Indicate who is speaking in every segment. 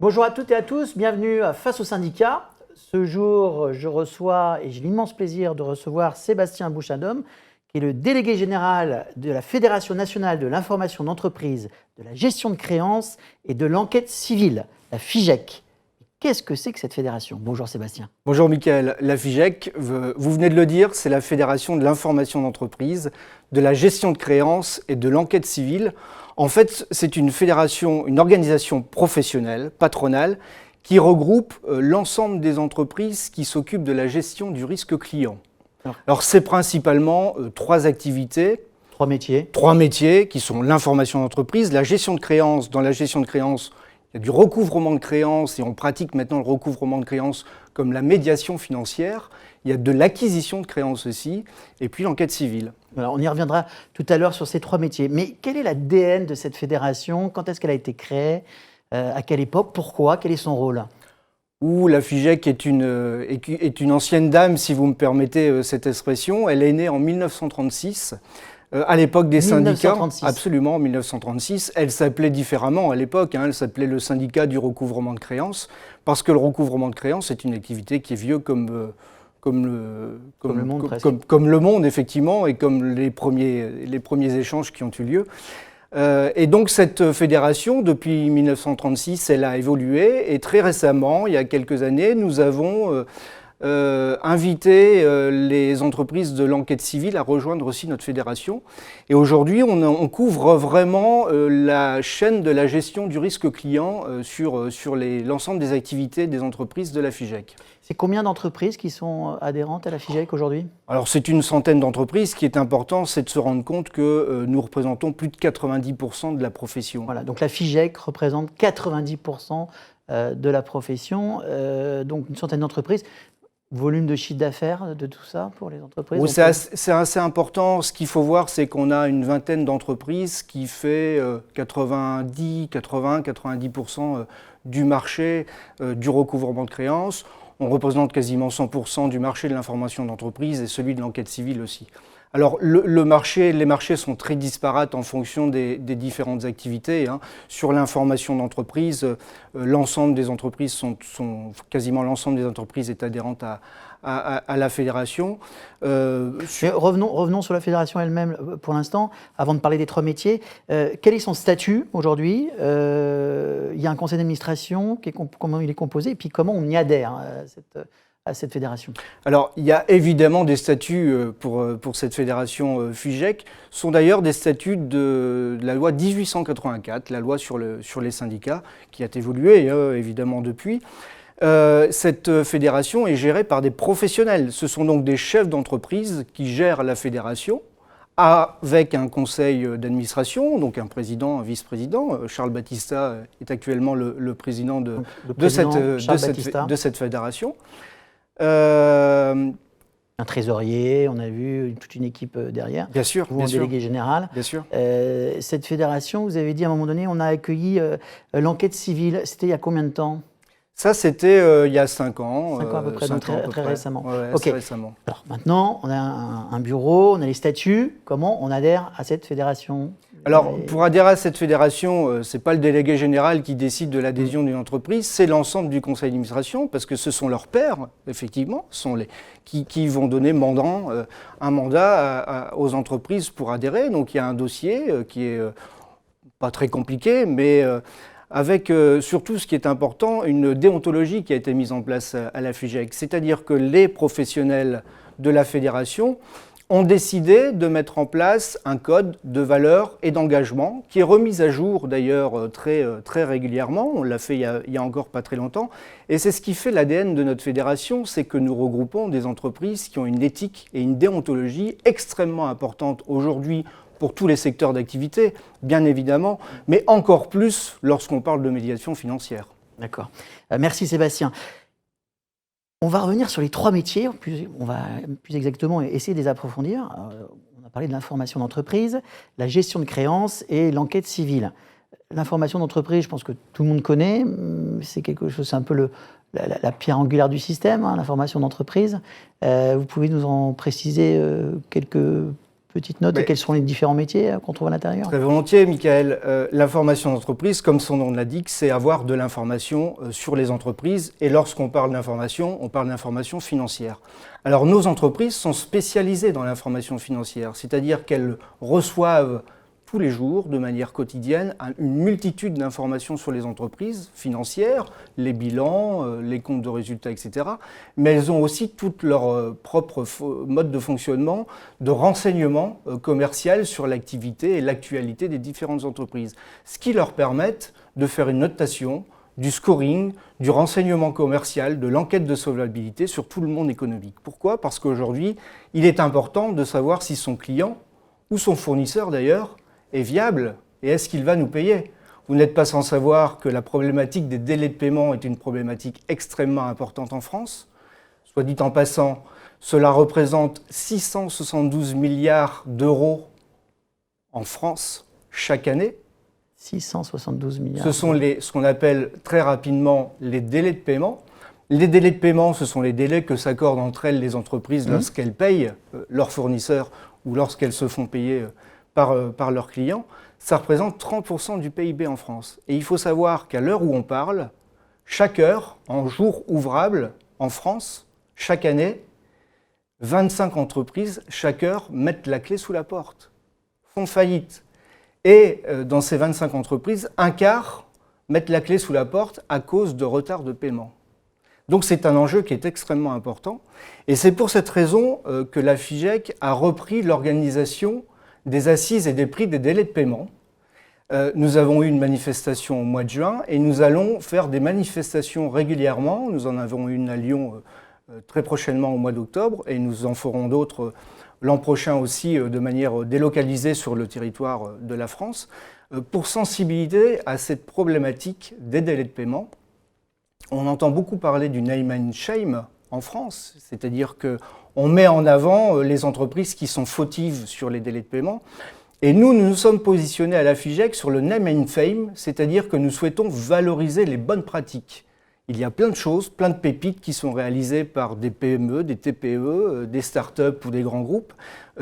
Speaker 1: Bonjour à toutes et à tous, bienvenue à Face aux syndicats. Ce jour, je reçois, et j'ai l'immense plaisir de recevoir Sébastien Bouchadom, qui est le délégué général de la Fédération nationale de l'information d'entreprise, de la gestion de créances et de l'enquête civile, la FIGEC. Qu'est-ce que c'est que cette fédération? Bonjour Sébastien.
Speaker 2: Bonjour Mickaël. La FIGEC, vous venez de le dire, c'est la Fédération de l'information d'entreprise, de la gestion de créances et de l'enquête civile. En fait, c'est une fédération, une organisation professionnelle, patronale, qui regroupe l'ensemble des entreprises qui s'occupent de la gestion du risque client. Alors c'est principalement trois activités.
Speaker 1: Trois métiers.
Speaker 2: Trois métiers qui sont l'information d'entreprise, la gestion de créances. Dans la gestion de créances, il y a du recouvrement de créances et on pratique maintenant le recouvrement de créances comme la médiation financière. Il y a de l'acquisition de créances aussi et puis l'enquête civile.
Speaker 1: Alors, on y reviendra tout à l'heure sur ces trois métiers. Mais quel est l'ADN de cette fédération? Quand est-ce qu'elle a été créée? À quelle époque? Pourquoi? Quel est son rôle?
Speaker 2: La FIGEC est une ancienne dame, si vous me permettez cette expression. Elle est née en 1936. À l'époque des syndicats, absolument, en 1936, elle s'appelait différemment à l'époque, elle s'appelait le syndicat du recouvrement de créances, parce que le recouvrement de créances est une activité qui est vieux comme le monde, effectivement, et comme les premiers échanges qui ont eu lieu. Et donc cette fédération, depuis 1936, elle a évolué, et très récemment, il y a quelques années, nous avons inviter les entreprises de l'enquête civile à rejoindre aussi notre fédération. Et aujourd'hui, on couvre vraiment la chaîne de la gestion du risque client sur l'ensemble des activités des entreprises de la FIGEC.
Speaker 1: C'est combien d'entreprises qui sont adhérentes à la FIGEC aujourd'hui? Alors
Speaker 2: c'est une centaine d'entreprises. Ce qui est important, c'est de se rendre compte que nous représentons plus de 90% de la profession.
Speaker 1: Voilà, donc la FIGEC représente 90% de la profession, donc une centaine d'entreprises. Volume de chiffre d'affaires de tout ça pour les entreprises?
Speaker 2: Oui, c'est assez important. Ce qu'il faut voir, c'est qu'on a une vingtaine d'entreprises qui fait 90% du marché du recouvrement de créances. On représente quasiment 100% du marché de l'information d'entreprise et celui de l'enquête civile aussi. Alors les marchés sont très disparates en fonction des différentes activités. Sur l'information d'entreprise, l'ensemble des entreprises quasiment l'ensemble des entreprises est adhérente à la fédération.
Speaker 1: Revenons sur la fédération elle-même pour l'instant, avant de parler des trois métiers. Quel est son statut aujourd'hui? Il y a un conseil d'administration, comment il est composé, et puis comment on y adhère à cette fédération? Alors,
Speaker 2: il y a évidemment des statuts pour cette fédération FIGEC. Ce sont d'ailleurs des statuts de la loi 1884, la loi sur les syndicats, qui a évolué évidemment depuis. Cette fédération est gérée par des professionnels. Ce sont donc des chefs d'entreprise qui gèrent la fédération avec un conseil d'administration, donc un président, un vice-président. Charles Battista est actuellement le président de cette fédération.
Speaker 1: Un trésorier, on a vu toute une équipe derrière.
Speaker 2: Bien sûr,
Speaker 1: vous, en délégué général.
Speaker 2: Bien sûr.
Speaker 1: Cette fédération, vous avez dit à un moment donné, on a accueilli l'enquête civile. C'était il y a combien de temps?
Speaker 2: Ça, c'était il y a 5 ans.
Speaker 1: 5 ans à peu près, donc très récemment.
Speaker 2: Ouais, assez récemment.
Speaker 1: Alors maintenant, on a un bureau, on a les statuts. Comment on adhère à cette fédération?
Speaker 2: Alors, pour adhérer à cette fédération, ce n'est pas le délégué général qui décide de l'adhésion d'une entreprise, c'est l'ensemble du conseil d'administration, parce que ce sont leurs pairs, effectivement, qui vont donner un mandat aux entreprises pour adhérer. Donc il y a un dossier qui est pas très compliqué, mais avec surtout ce qui est important, une déontologie qui a été mise en place à la FIGEC. C'est-à-dire que les professionnels de la fédération ont décidé de mettre en place un code de valeurs et d'engagement qui est remis à jour d'ailleurs très régulièrement. On l'a fait il y a encore pas très longtemps. Et c'est ce qui fait l'ADN de notre fédération, c'est que nous regroupons des entreprises qui ont une éthique et une déontologie extrêmement importante aujourd'hui pour tous les secteurs d'activité, bien évidemment, mais encore plus lorsqu'on parle de médiation financière.
Speaker 1: D'accord. Merci Sébastien. On va revenir sur les trois métiers, on va plus exactement essayer de les approfondir. On a parlé de l'information d'entreprise, la gestion de créances et l'enquête civile. L'information d'entreprise, je pense que tout le monde connaît, c'est quelque chose, c'est un peu la pierre angulaire du système, l'information d'entreprise. Vous pouvez nous en préciser quelques petite note et quels sont les différents métiers qu'on trouve à l'intérieur?
Speaker 2: Très volontiers, Michael. L'information d'entreprise, comme son nom l'indique, c'est avoir de l'information sur les entreprises. Et lorsqu'on parle d'information, on parle d'information financière. Alors nos entreprises sont spécialisées dans l'information financière, c'est-à-dire qu'elles reçoivent tous les jours, de manière quotidienne, une multitude d'informations sur les entreprises financières, les bilans, les comptes de résultats, etc. Mais elles ont aussi tout leur propre mode de fonctionnement, de renseignement commercial sur l'activité et l'actualité des différentes entreprises. Ce qui leur permet de faire une notation, du scoring, du renseignement commercial, de l'enquête de solvabilité sur tout le monde économique. Pourquoi ? Parce qu'aujourd'hui, il est important de savoir si son client, ou son fournisseur d'ailleurs, est viable et est-ce qu'il va nous payer. Vous n'êtes pas sans savoir que la problématique des délais de paiement est une problématique extrêmement importante en France. Soit dit en passant, cela représente 672 milliards d'euros en France chaque année.
Speaker 1: 672 milliards.
Speaker 2: Ce sont ce qu'on appelle très rapidement les délais de paiement. Les délais de paiement, ce sont les délais que s'accordent entre elles les entreprises lorsqu'elles payent leurs fournisseurs ou lorsqu'elles se font payer par leurs clients. Ça représente 30% du PIB en France. Et il faut savoir qu'à l'heure où on parle, chaque heure, en jour ouvrable, en France, chaque année, 25 entreprises, chaque heure, mettent la clé sous la porte, font faillite. Et dans ces 25 entreprises, un quart mettent la clé sous la porte à cause de retard de paiement. Donc c'est un enjeu qui est extrêmement important. Et c'est pour cette raison que la FIGEC a repris l'organisation des assises et des prix des délais de paiement. Nous avons eu une manifestation au mois de juin et nous allons faire des manifestations régulièrement. Nous en avons une à Lyon très prochainement au mois d'octobre et nous en ferons d'autres l'an prochain aussi de manière délocalisée sur le territoire de la France pour sensibiliser à cette problématique des délais de paiement. On entend beaucoup parler du name and shame en France, c'est-à-dire qu'on met en avant les entreprises qui sont fautives sur les délais de paiement. Et nous nous sommes positionnés à la FIGEC sur le name and fame, c'est-à-dire que nous souhaitons valoriser les bonnes pratiques. Il y a plein de choses, plein de pépites qui sont réalisées par des PME, des TPE, des startups ou des grands groupes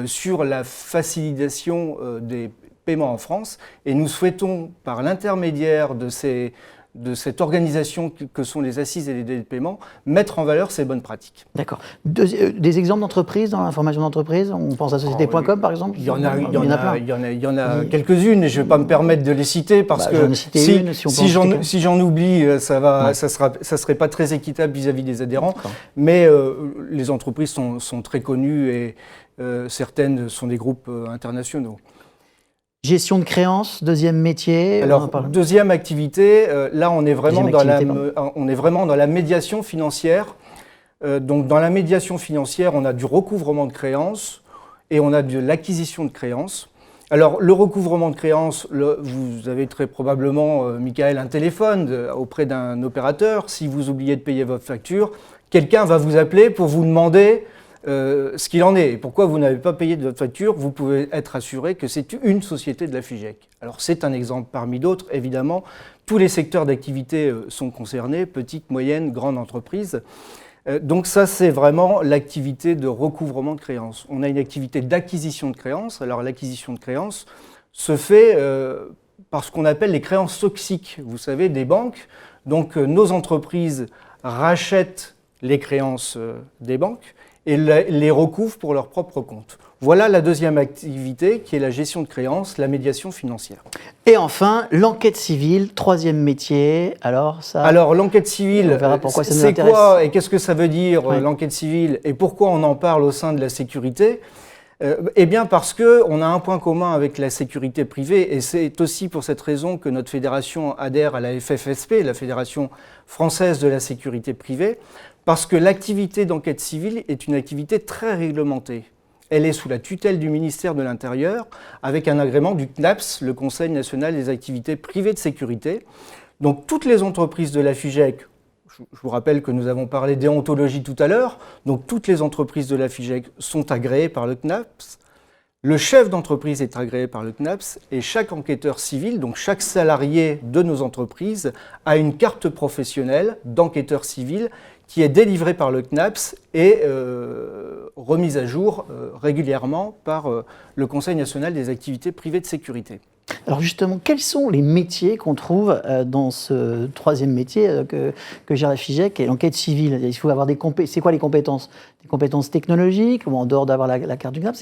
Speaker 2: sur la facilitation des paiements en France. Et nous souhaitons, par l'intermédiaire de cette organisation que sont les assises et les délais de paiement, mettre en valeur ces bonnes pratiques.
Speaker 1: D'accord. Des exemples d'entreprises dans l'information d'entreprise? On pense à société.com par exemple?
Speaker 2: Il y en a quelques-unes et je ne vais pas me permettre de les citer parce que si j'en oublie, ça serait pas très équitable vis-à-vis des adhérents. Mais les entreprises sont très connues et certaines sont des groupes internationaux.
Speaker 1: Gestion de créances, deuxième métier.
Speaker 2: Alors, deuxième activité, là on est vraiment dans la médiation financière. Donc dans la médiation financière, on a du recouvrement de créances et on a de l'acquisition de créances. Alors le recouvrement de créances, vous avez très probablement, Michael, un téléphone auprès d'un opérateur. Si vous oubliez de payer votre facture, quelqu'un va vous appeler pour vous demander ce qu'il en est. Et pourquoi vous n'avez pas payé de votre facture, vous pouvez être assuré que c'est une société de la FIGEC. Alors c'est un exemple parmi d'autres, évidemment. Tous les secteurs d'activité sont concernés, petites, moyennes, grandes entreprises. Donc ça, c'est vraiment l'activité de recouvrement de créances. On a une activité d'acquisition de créances. Alors l'acquisition de créances se fait par ce qu'on appelle les créances toxiques, vous savez, des banques. Donc nos entreprises rachètent les créances des banques et les recouvrent pour leur propre compte. Voilà la deuxième activité qui est la gestion de créances, la médiation financière.
Speaker 1: Et enfin, l'enquête civile, troisième métier. Alors
Speaker 2: l'enquête civile, c'est quoi et qu'est-ce que ça veut dire l'enquête civile et pourquoi on en parle au sein de la sécurité? Eh bien parce qu'on a un point commun avec la sécurité privée et c'est aussi pour cette raison que notre fédération adhère à la FFSP, la Fédération française de la sécurité privée, parce que l'activité d'enquête civile est une activité très réglementée. Elle est sous la tutelle du ministère de l'Intérieur avec un agrément du CNAPS, le Conseil national des activités privées de sécurité. Donc toutes les entreprises de la FIGEC, je vous rappelle que nous avons parlé déontologie tout à l'heure, donc toutes les entreprises de la FIGEC sont agréées par le CNAPS. Le chef d'entreprise est agréé par le CNAPS et chaque enquêteur civil, donc chaque salarié de nos entreprises, a une carte professionnelle d'enquêteur civil qui est délivrée par le CNAPS et remises à jour régulièrement par le Conseil national des activités privées de sécurité.
Speaker 1: Alors justement, quels sont les métiers qu'on trouve dans ce troisième métier que gère la FIGEC et l'enquête civile? Il faut avoir des compétences. C'est quoi les compétences? Des compétences technologiques ou en dehors d'avoir la carte du CNAP?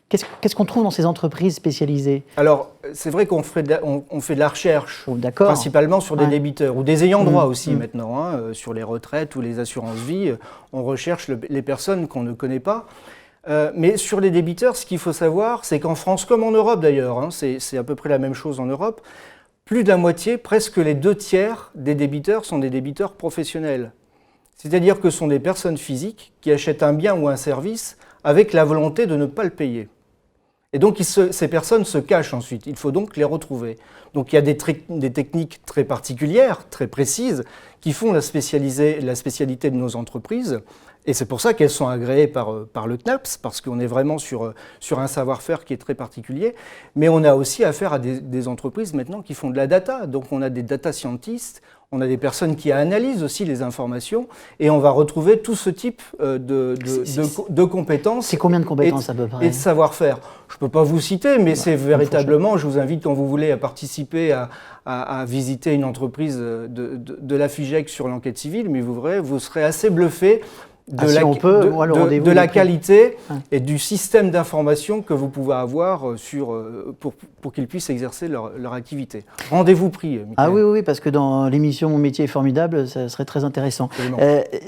Speaker 1: Qu'est-ce qu'on trouve dans ces entreprises spécialisées?
Speaker 2: Alors, c'est vrai qu'on fait de la recherche, principalement sur des débiteurs ou des ayants droit aussi maintenant, sur les retraites ou les assurances-vie. On recherche les personnes qu'on ne connaît pas. Mais sur les débiteurs, ce qu'il faut savoir, c'est qu'en France, comme en Europe d'ailleurs, c'est à peu près la même chose en Europe, plus de la moitié, presque les 2/3 des débiteurs sont des débiteurs professionnels. C'est-à-dire que ce sont des personnes physiques qui achètent un bien ou un service avec la volonté de ne pas le payer. Et donc ces personnes se cachent ensuite, il faut donc les retrouver. Donc il y a des techniques très particulières, très précises, qui font la spécialité de nos entreprises. Et c'est pour ça qu'elles sont agréées par le CNAPS, parce qu'on est vraiment sur un savoir-faire qui est très particulier. Mais on a aussi affaire à des entreprises maintenant qui font de la data. Donc on a des data scientists, on a des personnes qui analysent aussi les informations, et on va retrouver tout ce type de compétences.
Speaker 1: C'est combien de compétences à peu près?
Speaker 2: Et de savoir-faire. Je ne peux pas vous citer, mais c'est véritablement, je vous invite quand vous voulez à participer à visiter une entreprise de la FIGEC sur l'enquête civile, mais vous serez assez bluffé de la qualité et du système d'information que vous pouvez avoir pour qu'ils puissent exercer leur activité. Rendez-vous pris, Michael.
Speaker 1: Ah oui, parce que dans l'émission Mon métier est formidable, ça serait très intéressant.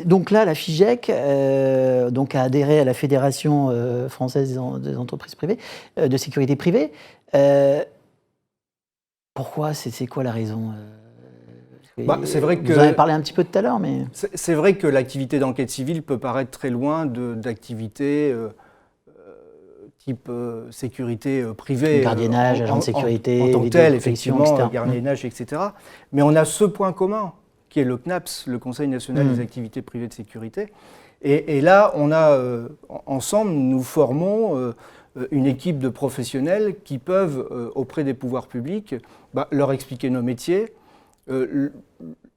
Speaker 1: Donc là, la FIGEC a adhéré à la Fédération française des entreprises privées, de sécurité privée. Pourquoi? C'est quoi la raison?
Speaker 2: C'est vrai que,
Speaker 1: vous en avez parlé un petit peu tout à l'heure, mais...
Speaker 2: C'est vrai que l'activité d'enquête civile peut paraître très loin d'activités type sécurité privée.
Speaker 1: Gardiennage, agent de sécurité,
Speaker 2: en tant que tel, effectivement,
Speaker 1: etc.
Speaker 2: gardiennage, etc. Mais on a ce point commun, qui est le CNAPS, le Conseil national des activités privées de sécurité. Et là, on a, ensemble, nous formons une équipe de professionnels qui peuvent, auprès des pouvoirs publics, leur expliquer nos métiers,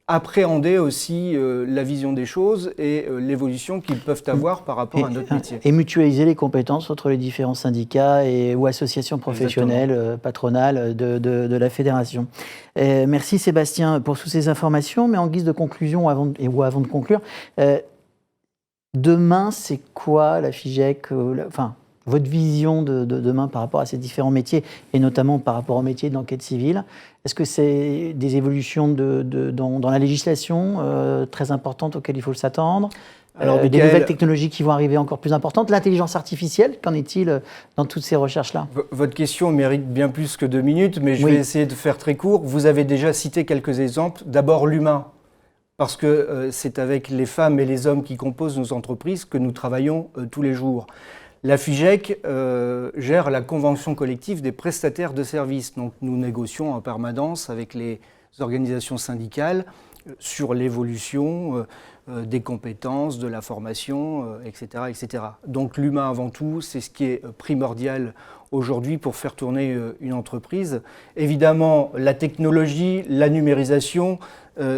Speaker 2: appréhender aussi la vision des choses et l'évolution qu'ils peuvent avoir par rapport à notre métier.
Speaker 1: Et mutualiser les compétences entre les différents syndicats ou associations professionnelles, patronales de la fédération. Merci Sébastien pour toutes ces informations, mais en guise de conclusion, avant de conclure, demain, c'est quoi la FIGEC, votre vision de demain par rapport à ces différents métiers, et notamment par rapport au métier de l'enquête civile? Est-ce que c'est des évolutions dans la législation très importantes auxquelles il faut s'attendre? Des nouvelles technologies qui vont arriver encore plus importantes? L'intelligence artificielle, qu'en est-il dans toutes ces recherches-là?
Speaker 2: Votre question mérite bien plus que 2 minutes, mais je vais essayer de faire très court. Vous avez déjà cité quelques exemples. D'abord l'humain, parce que c'est avec les femmes et les hommes qui composent nos entreprises que nous travaillons tous les jours. La FIGEC gère la convention collective des prestataires de services. Donc nous négocions en permanence avec les organisations syndicales sur l'évolution des compétences, de la formation, etc., etc. Donc l'humain avant tout, c'est ce qui est primordial aujourd'hui pour faire tourner une entreprise. Évidemment, la technologie, la numérisation,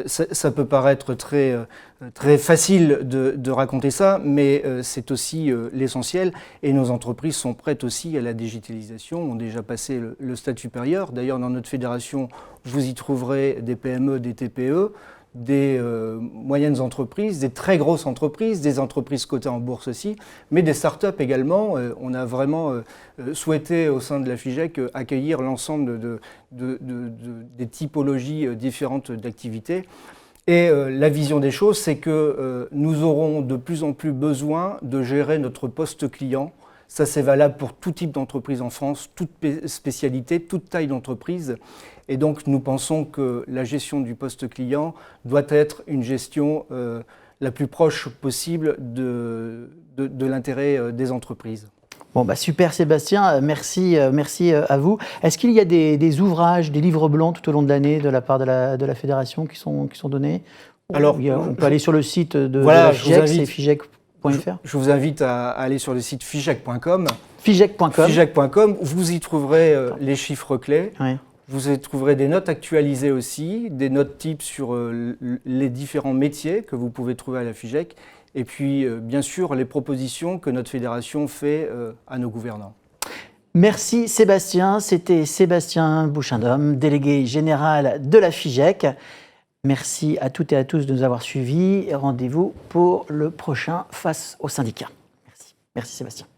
Speaker 2: ça peut paraître très facile de raconter ça, mais c'est aussi l'essentiel. Et nos entreprises sont prêtes aussi à la digitalisation, ont déjà passé le stade supérieur. D'ailleurs, dans notre fédération, vous y trouverez des PME, des TPE, des moyennes entreprises, des très grosses entreprises, des entreprises cotées en bourse aussi, mais des startups également. On a vraiment souhaité au sein de la FIGEC accueillir l'ensemble des typologies différentes d'activités. Et la vision des choses, c'est que nous aurons de plus en plus besoin de gérer notre poste client. Ça, c'est valable pour tout type d'entreprise en France, toute spécialité, toute taille d'entreprise. Et donc, nous pensons que la gestion du poste client doit être une gestion la plus proche possible de l'intérêt des entreprises.
Speaker 1: Bon, super Sébastien, merci à vous. Est-ce qu'il y a des ouvrages, des livres blancs tout au long de l'année de la part de la Fédération qui sont donnés?
Speaker 2: Alors,
Speaker 1: on peut aller sur le site de la FIGEC, c'est figec.fr.
Speaker 2: Je vous invite à aller sur le site figec.com.
Speaker 1: Figec.com.
Speaker 2: Vous y trouverez les chiffres clés.
Speaker 1: Oui.
Speaker 2: Vous y trouverez des notes actualisées aussi, des notes types sur les différents métiers que vous pouvez trouver à la FIGEC. et puis bien sûr les propositions que notre fédération fait à nos gouvernants.
Speaker 1: Merci Sébastien, c'était Sébastien Bouchain-Dôme, délégué général de la FIGEC. Merci à toutes et à tous de nous avoir suivis et rendez-vous pour le prochain Face aux syndicats. Merci. Merci Sébastien.